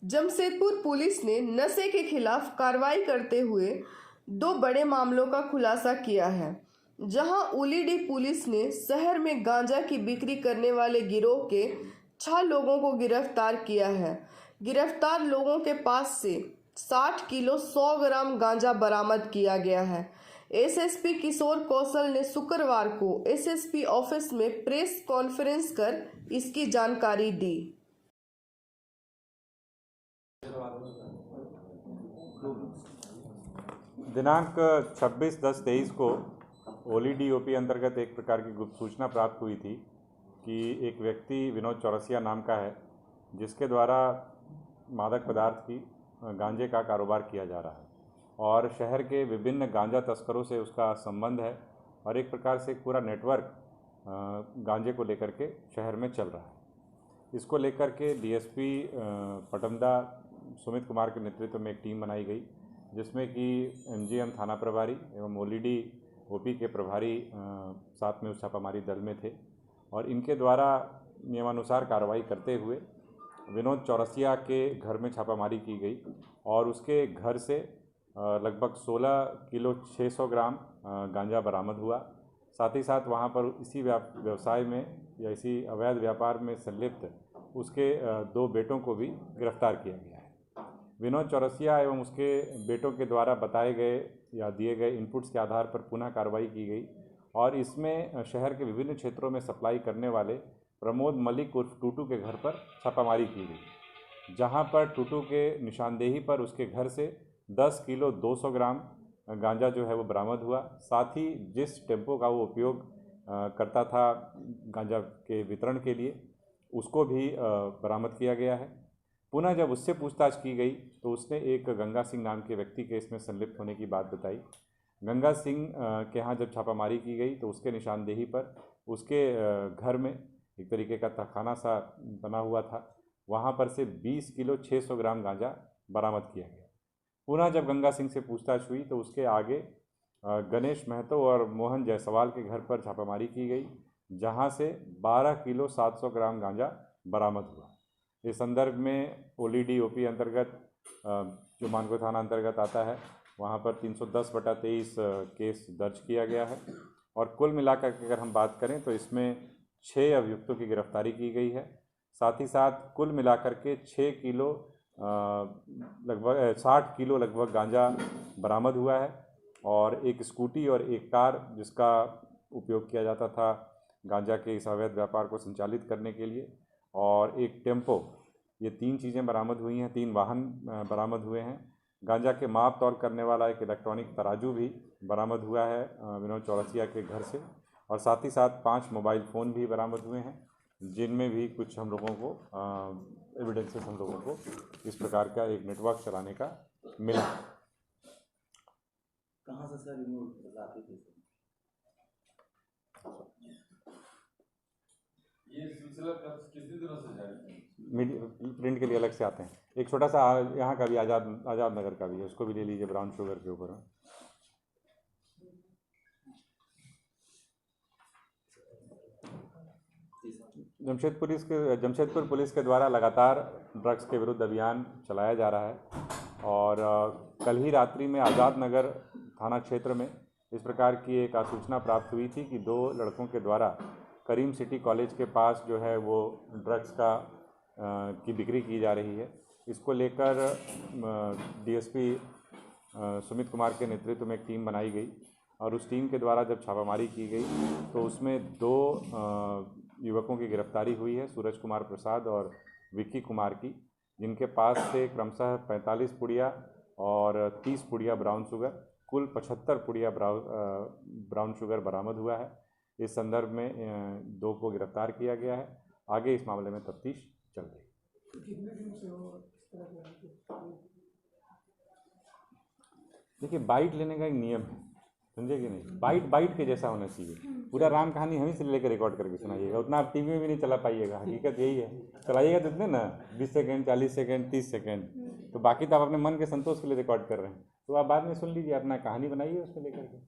Jamshedpur police ने नशे के खिलाफ कार्रवाई करते हुए 2 बड़े मामलों का खुलासा किया है। जहां उलीडी पुलिस ने शहर में गांजा की बिक्री करने वाले गिरोह के 6 लोगों को गिरफ्तार किया है। गिरफ्तार लोगों के पास से 60 किलो 100 ग्राम गांजा बरामद किया गया है। एसएसपी किशोर कौशल ने शुक्रवार को एसएसपी ऑफिस में प्रेस कॉन्फ्रेंस कर इसकी जानकारी दी। दिनांक 26/10/23 को ओलीडीओपी अंतर्गत एक प्रकार की गुप्त सूचना प्राप्त हुई थी कि एक व्यक्ति विनोद चौरसिया नाम का है, जिसके द्वारा मादक पदार्थ की गांजे का कारोबार किया जा रहा है और शहर के विभिन्न गांजा तस्करों से उसका संबंध है और एक प्रकार से पूरा नेटवर्क गांजे को लेकर के शहर में चल रहा है। इसको लेकर के डीएसपी पटमदा सुमित कुमार के नेतृत्व में एक टीम बनाई गई, जिसमें कि एमजीएम थाना प्रभारी एवं ओलीडी ओपी के प्रभारी साथ में उस छापामारी दल में थे और इनके द्वारा नियमानुसार कार्रवाई करते हुए विनोद चौरसिया के घर में छापामारी की गई और उसके घर से लगभग 16 किलो 600 ग्राम गांजा बरामद हुआ। साथ ही साथ वहां पर इसी व्यवसाय में या इसी अवैध व्यापार में संलिप्त उसके 2 बेटों को भी गिरफ्तार किया गया है। विनोद चौरसिया एवं उसके बेटों के द्वारा बताए गए या दिए गए इनपुट्स के आधार पर पुनः कार्रवाई की गई और इसमें शहर के विभिन्न क्षेत्रों में सप्लाई करने वाले प्रमोद मलिक उर्फ टूटू के घर पर छापामारी की गई, जहां पर टूटू के निशानदेही पर उसके घर से 10 किलो 200 ग्राम गांजा जो है वो बरामद हुआ। साथ ही जिस टेम्पो का वो उपयोग करता था गांजा के वितरण के लिए, उसको भी बरामद किया गया है। पुनः जब उससे पूछताछ की गई तो उसने एक गंगा सिंह नाम के व्यक्ति के इसमें संलिप्त होने की बात बताई। गंगा सिंह के यहाँ जब छापामारी की गई तो उसके निशानदेही पर उसके घर में एक तरीके का तहखाना सा बना हुआ था, वहाँ पर से 20 किलो 600 ग्राम गांजा बरामद किया गया। पुनः जब गंगा सिंह से पूछताछ हुई तो उसके आगे गणेश महतो और मोहन जायसवाल के घर पर छापामारी की गई, जहां से 12 किलो 700 ग्राम गांजा बरामद हुआ। इस संदर्भ में ओलीडी ओपी अंतर्गत जो मानको थाना अंतर्गत आता है, वहां पर 310/23 केस दर्ज किया गया है और कुल मिलाकर के अगर हम बात करें तो इसमें 6 अभियुक्तों की गिरफ्तारी की गई है। साथ ही साथ कुल मिलाकर के 6 किलो लगभग 60 किलो लगभग गांजा बरामद हुआ है और एक स्कूटी और एक कार जिसका उपयोग किया जाता था गांजा के इस अवैध व्यापार को संचालित करने के लिए, और एक टेम्पो, ये 3 चीज़ें बरामद हुई हैं। 3 वाहन बरामद हुए हैं। गांजा के माप तौल करने वाला एक इलेक्ट्रॉनिक तराजू भी बरामद हुआ है विनोद चौरसिया के घर से और साथ ही साथ 5 मोबाइल फ़ोन भी बरामद हुए हैं, जिनमें भी कुछ हम लोगों को एविडेंसेस हम लोगों को इस प्रकार का एक नेटवर्क चलाने का मिला। कहाँ से सर लाते थे? ये सिलसिला कितने दिनों से जारी है? मीडिया प्रिंट के लिए अलग से आते हैं। एक छोटा सा यहाँ का भी आज़ाद नगर का भी है, उसको भी ले लीजिए, ब्राउन शुगर के ऊपर। जमशेदपुर पुलिस के द्वारा लगातार ड्रग्स के विरुद्ध अभियान चलाया जा रहा है और कल ही रात्रि में आज़ाद नगर थाना क्षेत्र में इस प्रकार की एक सूचना प्राप्त हुई थी कि 2 लड़कों के द्वारा करीम सिटी कॉलेज के पास जो है वो ड्रग्स की बिक्री की जा रही है। इसको लेकर डीएसपी सुमित कुमार के नेतृत्व में एक टीम बनाई गई और उस टीम के द्वारा जब छापामारी की गई तो उसमें 2 युवकों की गिरफ्तारी हुई है, सूरज कुमार प्रसाद और विक्की कुमार की, जिनके पास से क्रमशः 45 पुड़िया और 30 पुड़िया ब्राउन शुगर, कुल 75 पुड़िया ब्राउन शुगर बरामद हुआ है। इस संदर्भ में 2 को गिरफ्तार किया गया है। आगे इस मामले में तफ्तीश चल रही है। देखिए, बाइट लेने का एक नियम है, समझे कि नहीं? बाइट के जैसा होना चाहिए। पूरा राम कहानी हम ही से लेकर रिकॉर्ड करके सुनाइएगा, उतना आप टीवी में भी नहीं चला पाइएगा। हकीकत यही है, चलाइएगा तो इतने ना 20 सेकेंड 40 सेकेंड 30 सेकेंड, तो बाकी तो आप अपने मन के संतोष के लिए रिकॉर्ड कर रहे हैं, तो आप बाद में सुन लीजिए, अपना कहानी बनाइए उसको लेकर के।